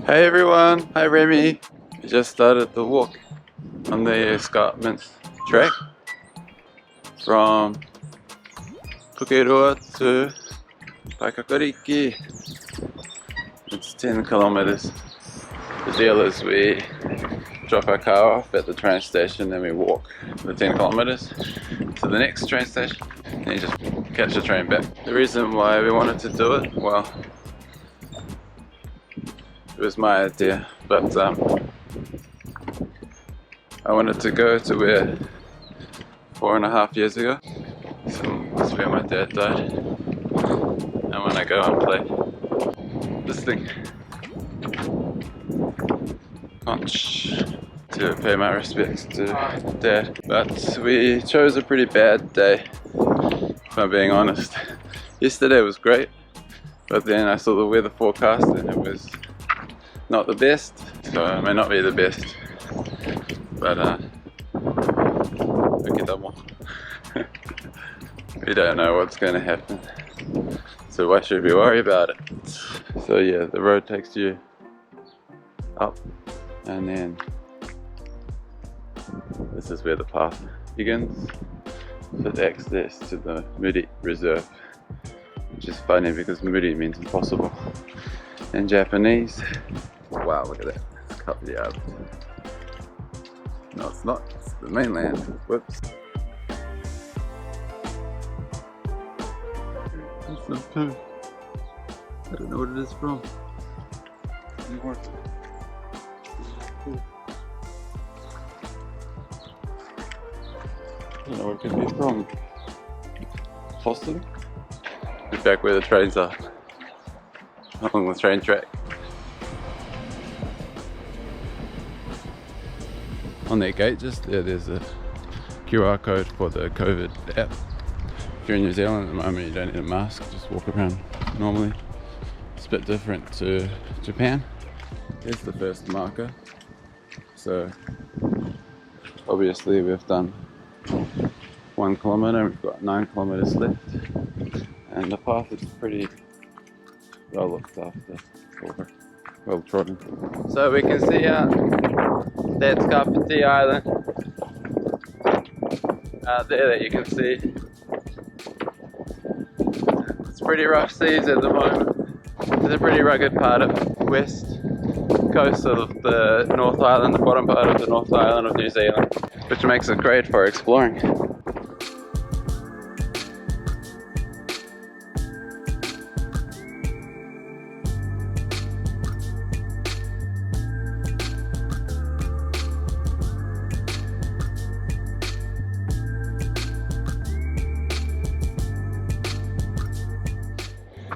Hey everyone, hi Remy. We just started the walk on the escarpment track from Pukerua to Paekakariki. It's 10 kilometers. The deal is we drop our car off at the train station, then we walk the 10 kilometers to the next train station and you just catch the train back. The reason why we wanted to do it, well, it was my idea, but I wanted to go to where 4.5 years ago, so that's where my dad died, and when I go and play this thing, conch, to pay my respects to Dad. But we chose a pretty bad day, if I'm being honest. Yesterday was great, but then I saw the weather forecast and it was not the best, so it may not be the best, but we don't know what's going to happen, so why should we worry about it? So yeah, the road takes you up and then this is where the path begins with access to the Muri reserve, which is funny because Muri means impossible in Japanese. Wow, look at that. It's Kapiti Island. No, it's not. It's the mainland. Whoops. It's some poo. I don't know what it is from. I don't know what it could be from. Boston? It's back where the trains are. Along the train track. On that gate just there, there's a QR code for the COVID app. If you're in New Zealand at the moment, you don't need a mask, just walk around normally. It's a bit different to Japan. Here's the first marker. So obviously we've done 1 kilometer, we've got 9 kilometers left, and the path is pretty well looked after, or well trodden. So we can see that's Kapiti Island out there that you can see. It's pretty rough seas at the moment. It's a pretty rugged part of west coast of the North Island, the bottom part of the North Island of New Zealand, which makes it great for exploring.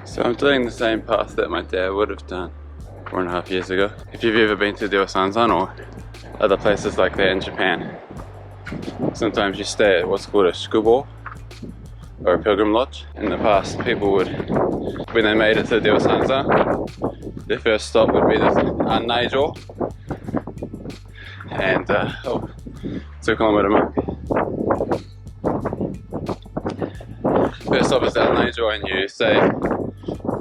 So I'm doing the same path that my dad would have done 4.5 years ago. If you've ever been to Zealandia or other places like that in Japan, sometimes you stay at what's called a Shukubo or a Pilgrim lodge. In the past, people would, when they made it to Zealandia, their first stop would be this Nigel and 2 kilometer mark. First stop is at Nigel and you say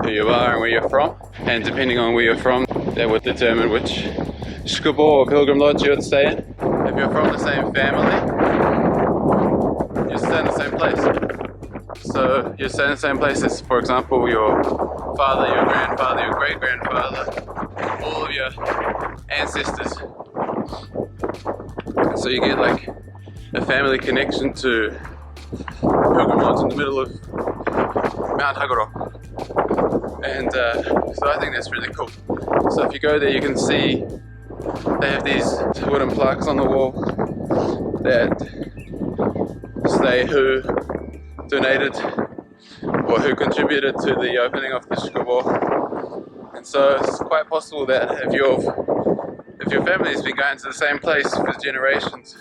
who you are and where you're from, and depending on where you're from, that would determine which Shukubo or Pilgrim lodge you would stay in. If you're from the same family, you stay in the same place. So you stay in the same place as, for example, your father, your grandfather, your great-grandfather, all of your ancestors. So you get like a family connection to Pilgrim lodge in the middle of Mount Haguro. And so I think that's really cool. So if you go there, you can see they have these wooden plaques on the wall that say who donated or who contributed to the opening of the Shukubo. And so it's quite possible that if your family's been going to the same place for generations,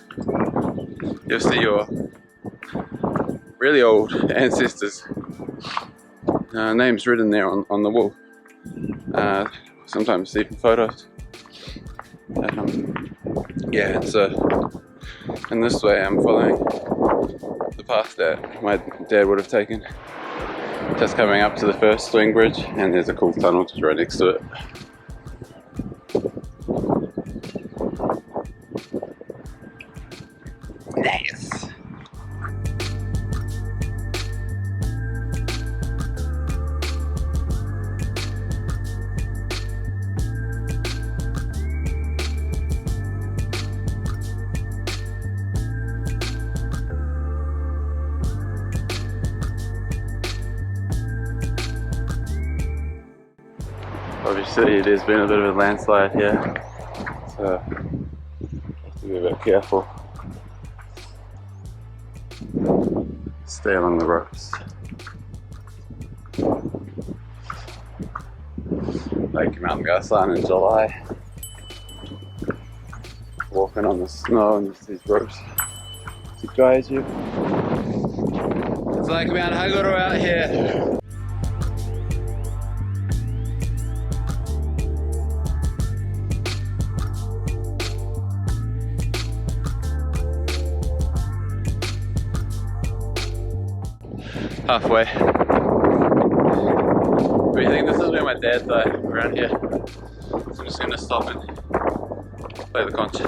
you'll see your really old ancestors. Names written there on the wall. Sometimes even photos. Yeah, so in this way I'm following the path that my dad would have taken. Just coming up to the first swing bridge, and there's a cool tunnel just right next to it. see there's been a bit of a landslide here, so have to be a bit careful. Stay along the ropes. Like Mount Gasan in July. Walking on the snow and just these ropes to guide you. It's like Mount Haguro out here. Halfway. But you think this is where my dad died, around here. So I'm just gonna stop and play the conch.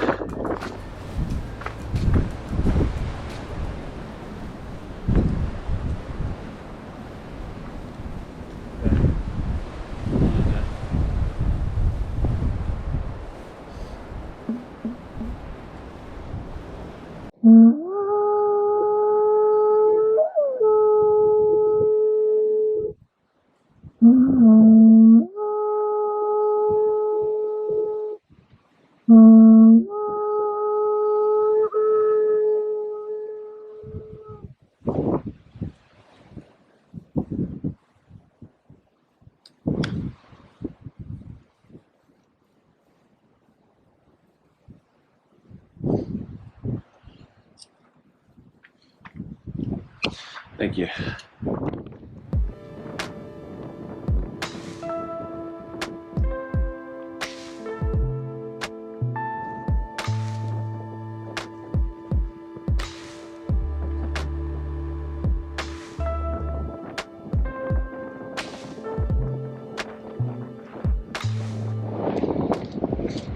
Thank you.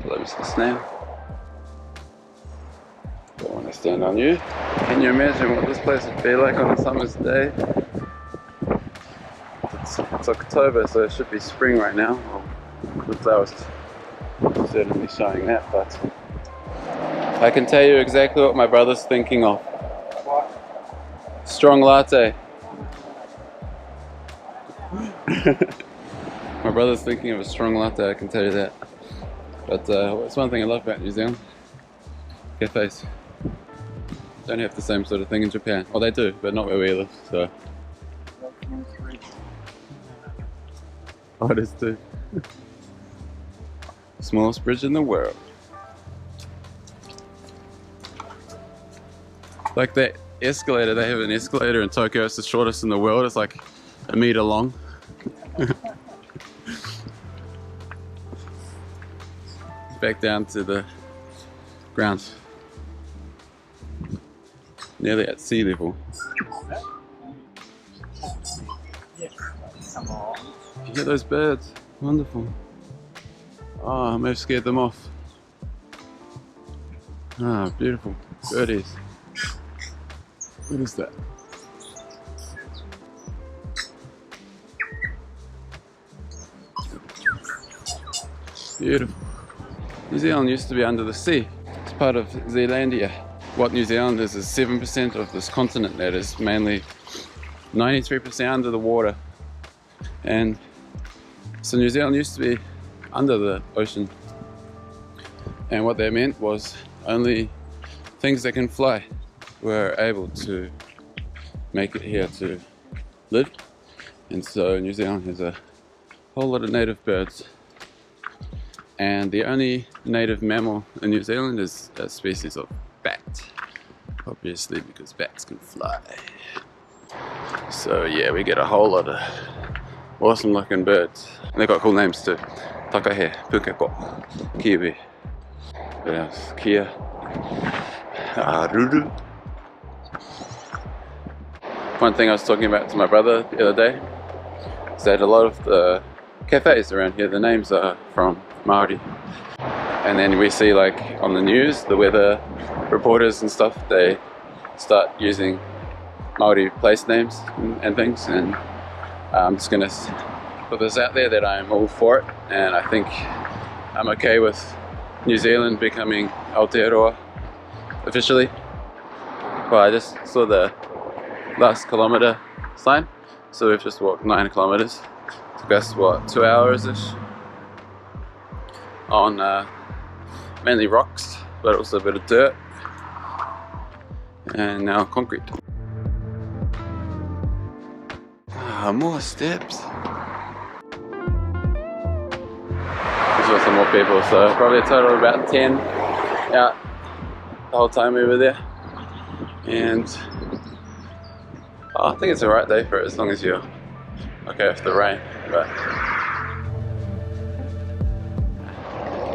Close the snail. Don't want to stand on you. Can you imagine what this place would be like on a summer's day? It's October, so it should be spring right now. Well, the flowers certainly showing that, but I can tell you exactly what my brother's thinking of. What? Strong latte. My brother's thinking of a strong latte, I can tell you that. But it's one thing I love about New Zealand. Cafes. Don't have the same sort of thing in Japan. Well, they do, but not where we live, so. Oh, it is too. Smallest bridge in the world. Like that escalator, they have an escalator in Tokyo, it's the shortest in the world, it's like a meter long. Back down to the ground. Nearly at sea level. You hear those birds? Wonderful. Oh, I may have scared them off. Ah, beautiful birdies. What is that? Beautiful. New Zealand used to be under the sea. It's part of Zealandia. What New Zealand is 7% of this continent that is mainly 93% under the water. And so New Zealand used to be under the ocean. And what that meant was only things that can fly were able to make it here to live. And so New Zealand has a whole lot of native birds. And the only native mammal in New Zealand is a species of bat, obviously, because bats can fly. So yeah, we get a whole lot of awesome looking birds. And they've got cool names too. Takahe, Pukerua, Kiwi, what else? Kia, Ruru. One thing I was talking about to my brother the other day is that a lot of the cafes around here, the names are from Māori. And then we see, like on the news, the weather reporters and stuff, they start using Māori place names and things, and I'm just gonna put this out there that I'm all for it, and I think I'm okay with New Zealand becoming Aotearoa officially. Well, I just saw the last kilometre sign, so we've just walked 9 kilometres. Took us what, 2 hours ish? on mainly rocks, but also a bit of dirt, and now concrete. More steps. There's also more people, so probably a total of about 10 out the whole time we were there. And I think it's a right day for it, as long as you're okay with the rain. But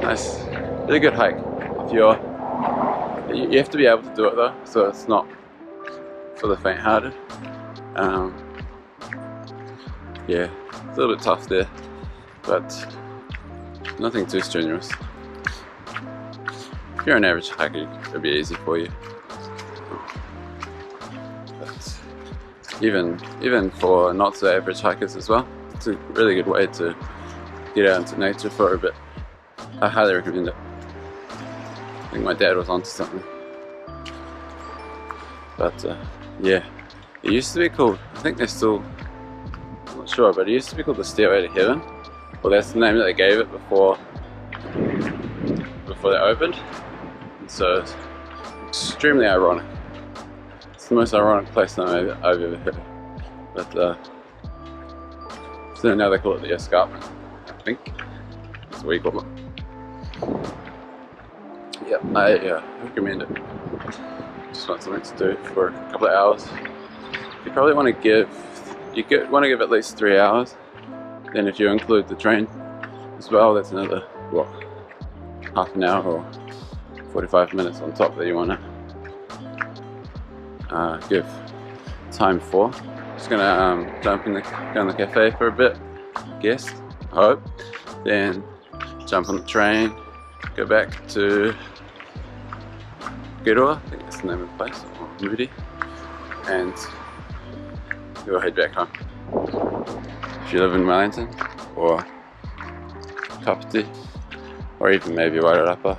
nice, really good hike. If you have to be able to do it though, so it's not for the faint-hearted. Yeah, it's a little bit tough there, but nothing too strenuous. If you're an average hiker, it'll be easy for you. But even for not so average hikers as well, it's a really good way to get out into nature for a bit. I highly recommend it. I think my dad was onto something. But yeah, it used to be called, I think they're still, I'm not sure, but it used to be called the Stairway to Heaven. Well, that's the name that they gave it before they opened. And so it's extremely ironic. It's the most ironic place name I've ever heard. But so now they call it the Escarpment, I think. That's what you call it. Yep, I recommend it. Just want something to do for a couple of hours. You probably want to give at least 3 hours. Then if you include the train as well, that's another, what, half an hour or 45 minutes on top that you want to give time for. Just gonna jump in go in the cafe for a bit, I guess, I hope. Then jump on the train, go back to Pukerua, I think that's the name of the place, or Moody, and we'll head back home. If you live in Wellington, or Kapiti, or even maybe Wairarapa,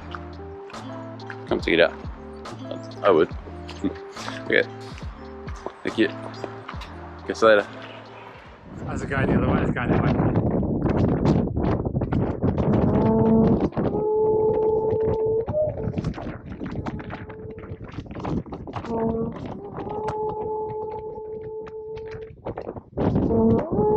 come check it out. I would. Okay, thank you. Catch you later. How's it going the other way? It's going that way. Oh.